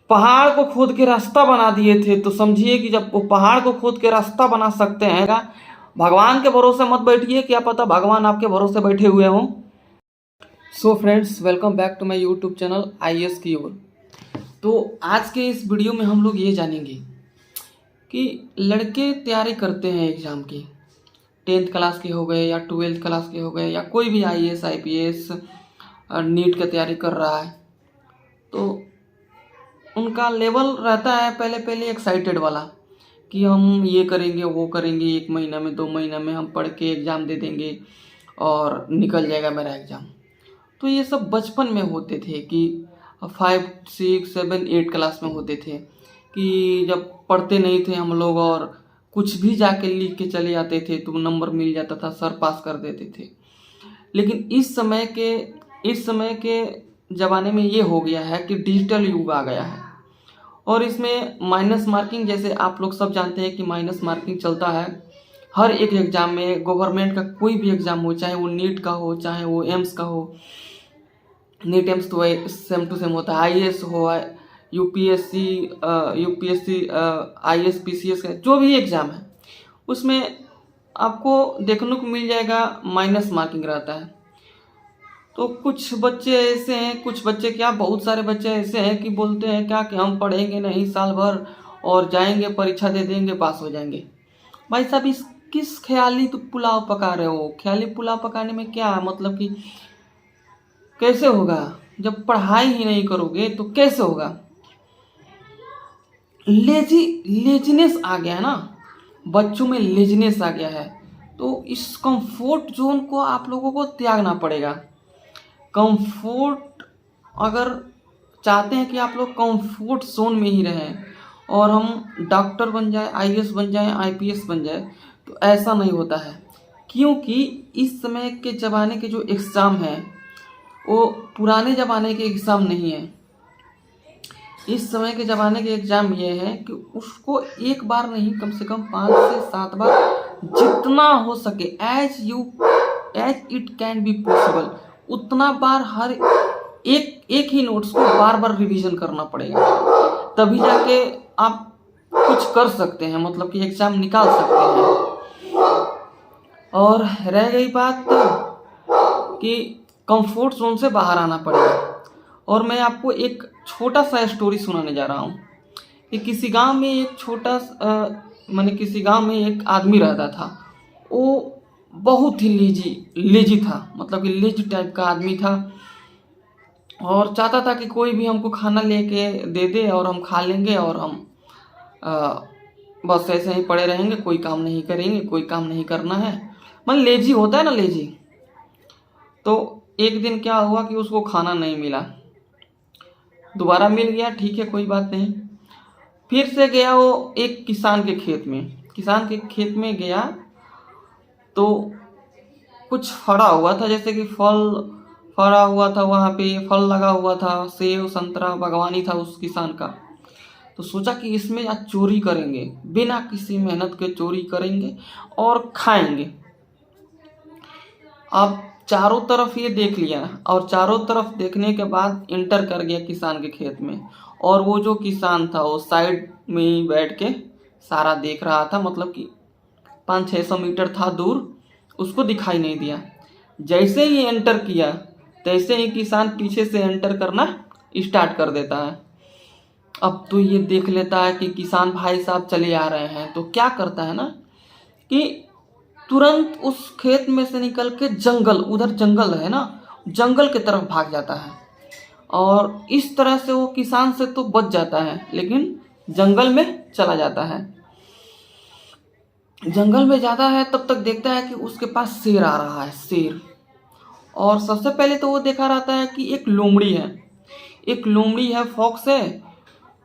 पहाड़ को खोद के रास्ता बना दिए थे। तो समझिए कि जब वो पहाड़ को खोद के रास्ता बना सकते हैं, भगवान के भरोसे मत बैठिए, क्या पता भगवान आपके भरोसे बैठे हुए हों। So friends, welcome back to my YouTube channel IAS की ओर। तो आज के इस वीडियो में हम लोग ये जानेंगे कि लड़के तैयारी करते हैं एग्ज़ाम की, 10th क्लास के हो गए या 12th क्लास के हो गए या कोई भी IAS IPS नीट की तैयारी कर रहा है, तो उनका लेवल रहता है पहले एक्साइटेड वाला कि हम ये करेंगे वो करेंगे, 1 महीना में 2 महीना में हम पढ़ के एग्ज़ाम दे देंगे और निकल जाएगा मेरा एग्ज़ाम। तो ये सब बचपन में होते थे कि 5, 6, 7, 8 क्लास में होते थे कि जब पढ़ते नहीं थे हम लोग और कुछ भी जाके लिख के चले जाते थे तो नंबर मिल जाता था, सर पास कर देते थे। लेकिन इस समय के ज़माने में ये हो गया है कि डिजिटल युग आ गया है और इसमें माइनस मार्किंग, जैसे आप लोग सब जानते हैं कि माइनस मार्किंग चलता है हर एक एग्ज़ाम में। गवर्नमेंट का कोई भी एग्ज़ाम हो, चाहे वो नीट का हो, चाहे वो एम्स का हो, नीट एम्स तो सेम टू सेम होता है, IAS हो, UPSC IAS PCS का जो भी एग्ज़ाम है उसमें आपको देखने को मिल जाएगा माइनस मार्किंग रहता है। तो कुछ बच्चे ऐसे हैं, कुछ बच्चे क्या, बहुत सारे बच्चे ऐसे हैं कि बोलते हैं क्या कि हम पढ़ेंगे नहीं साल भर और जाएंगे परीक्षा दे देंगे पास हो जाएंगे। भाई साहब, इस किस ख्याली तो पुलाव पका रहे हो? ख्याली पुलाव पकाने में क्या मतलब कि कैसे होगा? जब पढ़ाई ही नहीं करोगे तो कैसे होगा? लेजीनेस आ गया है ना, बच्चों में लेजीनेस आ गया है। तो इस कंफर्ट जोन को आप लोगों को त्यागना पड़ेगा। कंफर्ट, अगर चाहते हैं कि आप लोग कंफर्ट जोन में ही रहें और हम डॉक्टर बन जाए, IAS बन जाए, IPS बन जाए, तो ऐसा नहीं होता है। क्योंकि इस समय के ज़माने के जो एग्ज़ाम हैं वो पुराने ज़माने के एग्ज़ाम नहीं है। इस समय के ज़माने के एग्ज़ाम ये है कि उसको एक बार नहीं, कम से कम 5 से 7 बार जितना हो सके, as it can be possible, उतना बार हर एक ही नोट्स को बार बार रिवीजन करना पड़ेगा, तभी जाके आप कुछ कर सकते हैं, मतलब कि एग्ज़ाम निकाल सकते हैं। और रह गई बात कि कंफर्ट जोन से बाहर आना पड़ेगा, और मैं आपको एक छोटा सा स्टोरी सुनाने जा रहा हूँ कि किसी गांव में एक किसी गांव में एक आदमी रहता था। वो बहुत ही लेजी था, मतलब कि लेजी टाइप का आदमी था और चाहता था कि कोई भी हमको खाना लेके दे दे और हम खा लेंगे और हम बस ऐसे ही पड़े रहेंगे, कोई काम नहीं करेंगे, कोई काम नहीं करना है। मतलब लेजी होता है ना, लेजी। तो एक दिन क्या हुआ कि उसको खाना नहीं मिला, दोबारा मिल गया, ठीक है कोई बात नहीं। फिर से गया वो एक किसान के खेत में गया तो कुछ फड़ा हुआ था, जैसे कि फल फड़ा हुआ था, वहाँ पे फल लगा हुआ था, सेब संतरा बागवानी था उस किसान का। तो सोचा कि इसमें आज चोरी करेंगे, बिना किसी मेहनत के चोरी करेंगे और खाएंगे। अब चारों तरफ ये देख लिया और चारों तरफ देखने के बाद इंटर कर गया किसान के खेत में, और वो जो किसान था वो साइड में ही बैठ के सारा देख रहा था, मतलब कि 500-600 मीटर था दूर, उसको दिखाई नहीं दिया। जैसे ही एंटर किया तैसे ही किसान पीछे से एंटर करना स्टार्ट कर देता है। अब तो ये देख लेता है कि किसान भाई साहब चले आ रहे हैं, तो क्या करता है ना कि तुरंत उस खेत में से निकल के उधर जंगल है ना, जंगल की तरफ भाग जाता है और इस तरह से वो किसान से तो बच जाता है, लेकिन जंगल में चला जाता है। जंगल में जाता है तब तक देखता है कि उसके पास शेर आ रहा है, शेर। और सबसे पहले तो वो देखा रहता है कि एक लोमड़ी है, फॉक्स है,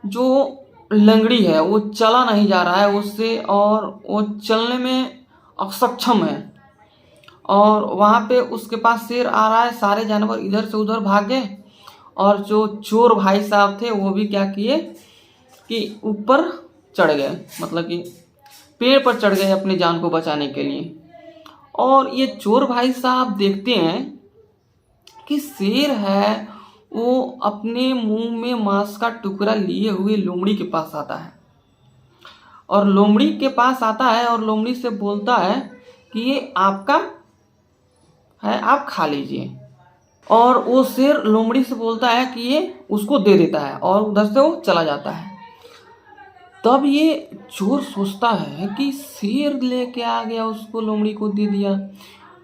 जो लंगड़ी है, वो चला नहीं जा रहा है उससे और वो चलने में अक्षम है। और वहाँ पे उसके पास शेर आ रहा है, सारे जानवर इधर से उधर भागे और जो चोर भाई साहब थे वो भी क्या किए कि ऊपर चढ़ गए, मतलब कि पेड़ पर चढ़ गए अपनी जान को बचाने के लिए। और ये चोर भाई साहब देखते हैं कि शेर है वो अपने मुंह में मांस का टुकड़ा लिए हुए लोमड़ी के पास आता है और लोमड़ी के पास आता है और लोमड़ी से बोलता है कि ये आपका है, आप खा लीजिए। और वो शेर लोमड़ी से बोलता है कि ये उसको दे देता है और उधर से वो चला जाता है। तब ये चोर सोचता है कि शेर लेके आ गया, उसको लोमड़ी को दे दिया,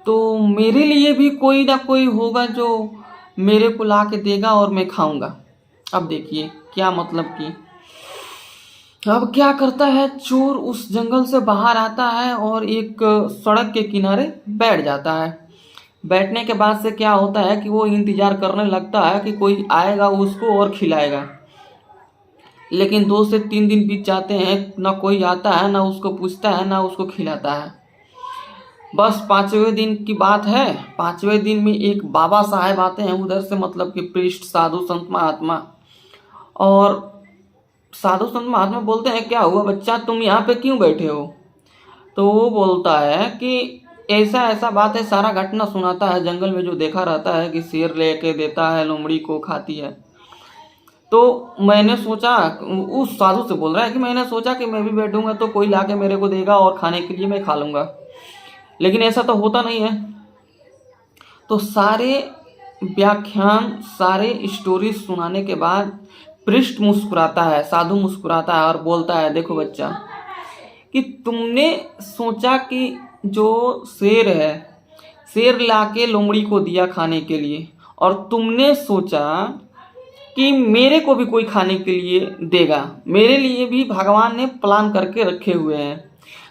तो मेरे लिए भी कोई ना कोई होगा जो मेरे को ला के देगा और मैं खाऊंगा। अब देखिए क्या मतलब कि अब क्या करता है, चोर उस जंगल से बाहर आता है और एक सड़क के किनारे बैठ जाता है। बैठने के बाद से क्या होता है कि वो इंतजार करने लगता है कि कोई आएगा उसको और खिलाएगा। लेकिन 2 से 3 दिन बीत जाते हैं, ना कोई आता है, ना उसको पूछता है, ना उसको खिलाता है। बस 5वें दिन की बात है। 5वें दिन में एक बाबा साहब आते हैं उधर से, मतलब कि पृष्ठ साधु संत महात्मा। और साधु संत महात्मा बोलते हैं, क्या हुआ बच्चा, तुम यहाँ पे क्यों बैठे हो? तो वो बोलता है कि ऐसा ऐसा बात है, सारा घटना सुनाता है, जंगल में जो देखा रहता है कि शेर लेके देता है, लोमड़ी को खाती है। तो मैंने सोचा, उस साधु से बोल रहा है कि मैंने सोचा कि मैं भी बैठूंगा तो कोई लाके मेरे को देगा और खाने के लिए मैं खा लूंगा, लेकिन ऐसा तो होता नहीं है। तो सारे व्याख्यान, सारे स्टोरी सुनाने के बाद पृष्ठ मुस्कुराता है, साधु मुस्कुराता है और बोलता है, देखो बच्चा, कि तुमने सोचा कि जो शेर है, शेर लाके लोमड़ी को दिया खाने के लिए, और तुमने सोचा कि मेरे को भी कोई खाने के लिए देगा, मेरे लिए भी भगवान ने प्लान करके रखे हुए हैं।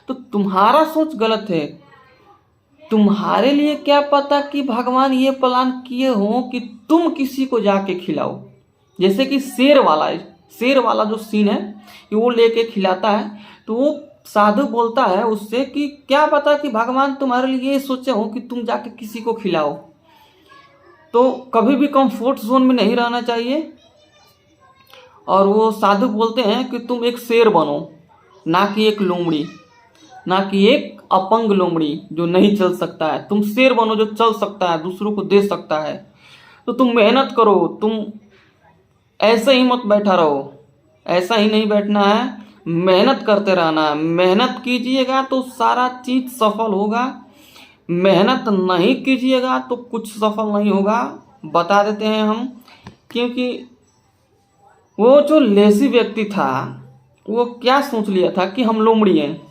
तो तुम्हारा सोच गलत है। तुम्हारे लिए क्या पता कि भगवान ये प्लान किए हो कि तुम किसी को जाके खिलाओ। जैसे कि शेर वाला जो सीन है कि वो लेके खिलाता है, तो वो साधु बोलता है उससे कि क्या पता कि भगवान तुम्हारे लिए ये सोचे हो कि तुम जाके किसी को खिलाओ। तो कभी भी कंफर्ट जोन में नहीं रहना चाहिए। और वो साधु बोलते हैं कि तुम एक शेर बनो, ना कि एक लोमड़ी, ना कि एक अपंग लोमड़ी जो नहीं चल सकता है। तुम शेर बनो जो चल सकता है, दूसरों को दे सकता है। तो तुम मेहनत करो, तुम ऐसे ही मत बैठा रहो, ऐसा ही नहीं बैठना है, मेहनत करते रहना है। मेहनत कीजिएगा तो सारा चीज सफल होगा, मेहनत नहीं कीजिएगा तो कुछ सफल नहीं होगा। बता देते हैं हम, क्योंकि वो जो लेजी व्यक्ति था वो क्या सोच लिया था कि हम लोमड़ी हैं,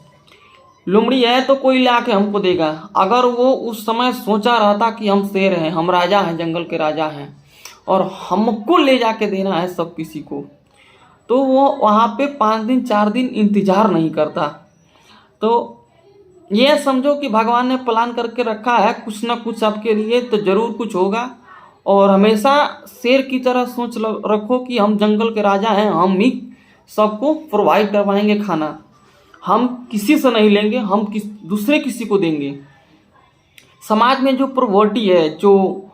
लोमड़ी है तो कोई ला के हमको देगा। अगर वो उस समय सोचा रहता कि हम शेर हैं, हम राजा हैं, जंगल के राजा हैं और हमको ले जाके देना है सब किसी को, तो वो वहाँ पे 5 दिन 4 दिन इंतजार नहीं करता। तो ये समझो कि भगवान ने प्लान करके रखा है कुछ ना कुछ आपके लिए, तो जरूर कुछ होगा। और हमेशा शेर की तरह सोच रखो कि हम जंगल के राजा हैं, हम ही सबको प्रोवाइड करवाएंगे खाना, हम किसी से नहीं लेंगे, हम दूसरे किसी को देंगे। समाज में जो प्रॉवर्टी है, जो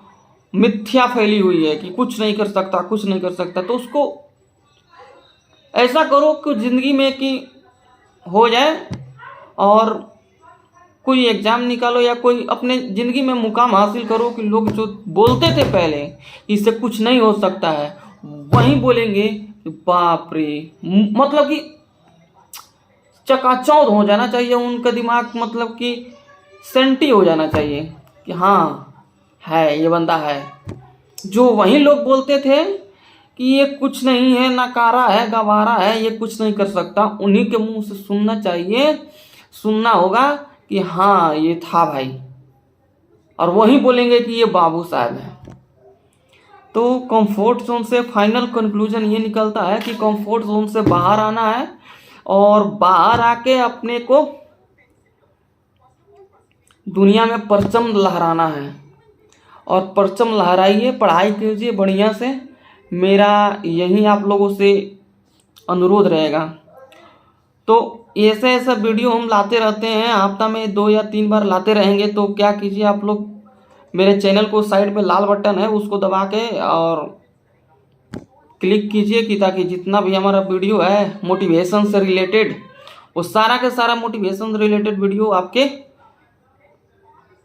मिथ्या फैली हुई है कि कुछ नहीं कर सकता, कुछ नहीं कर सकता, तो उसको ऐसा करो कि जिंदगी में कि हो जाए और कोई एग्जाम निकालो या कोई अपने ज़िंदगी में मुकाम हासिल करो कि लोग जो बोलते थे पहले इससे कुछ नहीं हो सकता है, वहीं बोलेंगे कि बाप रे, मतलब कि चकाचौंध हो जाना चाहिए उनका दिमाग, मतलब कि सेंटी हो जाना चाहिए कि हाँ है, ये बंदा है। जो वहीं लोग बोलते थे कि ये कुछ नहीं है, नकारा है, गवारा है, ये कुछ नहीं कर सकता, उन्हीं के मुंह से सुनना चाहिए, सुनना होगा कि हाँ ये था भाई, और वही बोलेंगे कि ये बाबू साहब है। तो कंफर्ट जोन से फाइनल कंक्लूजन ये निकलता है कि कंफर्ट जोन से बाहर आना है और बाहर आके अपने को दुनिया में परचम लहराना है। और परचम लहराइए, पढ़ाई कीजिए बढ़िया से, मेरा यही आप लोगों से अनुरोध रहेगा। तो ऐसे ऐसा वीडियो हम लाते रहते हैं, हफ्ता में 2 या 3 बार लाते रहेंगे। तो क्या कीजिए आप लोग, मेरे चैनल को साइड में लाल बटन है उसको दबा के और क्लिक कीजिए कि ताकि जितना भी हमारा वीडियो है मोटिवेशन से रिलेटेड, वो सारा के सारा मोटिवेशन रिलेटेड वीडियो आपके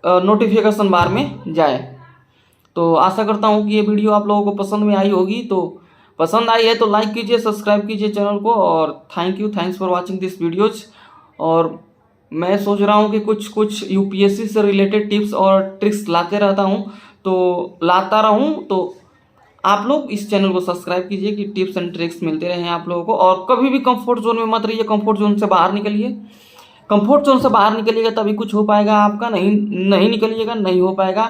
नोटिफिकेशन बार में जाए। तो आशा करता हूँ कि ये वीडियो आप लोगों को पसंद में आई होगी। तो पसंद आई है तो लाइक कीजिए, सब्सक्राइब कीजिए चैनल को, और thanks for watching this videos. और मैं सोच रहा हूँ कि कुछ यूपीएससी से रिलेटेड टिप्स और ट्रिक्स लाते रहता हूँ, तो लाता रहूँ। तो आप लोग इस चैनल को सब्सक्राइब कीजिए कि टिप्स एंड ट्रिक्स मिलते रहें आप लोगों को। और कभी भी कंफर्ट जोन में मत रहिए, कंफर्ट जोन से बाहर निकलिए। कंफर्ट जोन से बाहर निकलिएगा तभी कुछ हो पाएगा आपका, नहीं निकलिएगा नहीं हो पाएगा।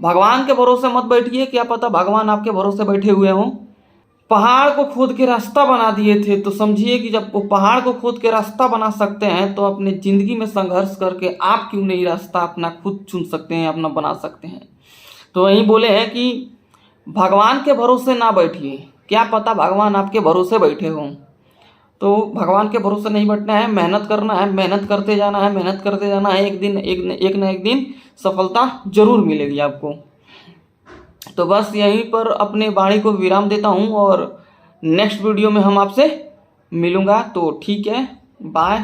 भगवान के भरोसे मत बैठिए, क्या पता भगवान आपके भरोसे बैठे हुए हों। पहाड़ को खोद के रास्ता बना दिए थे, तो समझिए कि जब वो पहाड़ को खोद के रास्ता बना सकते हैं तो अपने ज़िंदगी में संघर्ष करके आप क्यों नहीं रास्ता अपना खुद चुन सकते हैं, अपना बना सकते हैं। तो वहीं बोले हैं कि भगवान के भरोसे ना बैठिए, क्या पता भगवान आपके भरोसे बैठे हों। तो भगवान के भरोसे नहीं बैठना है, मेहनत करना है, मेहनत करते जाना है, मेहनत करते जाना है। एक न एक दिन सफलता जरूर मिलेगी आपको। तो बस यहीं पर अपने वाणी को विराम देता हूँ, और नेक्स्ट वीडियो में हम आपसे मिलूँगा। तो ठीक है, बाय।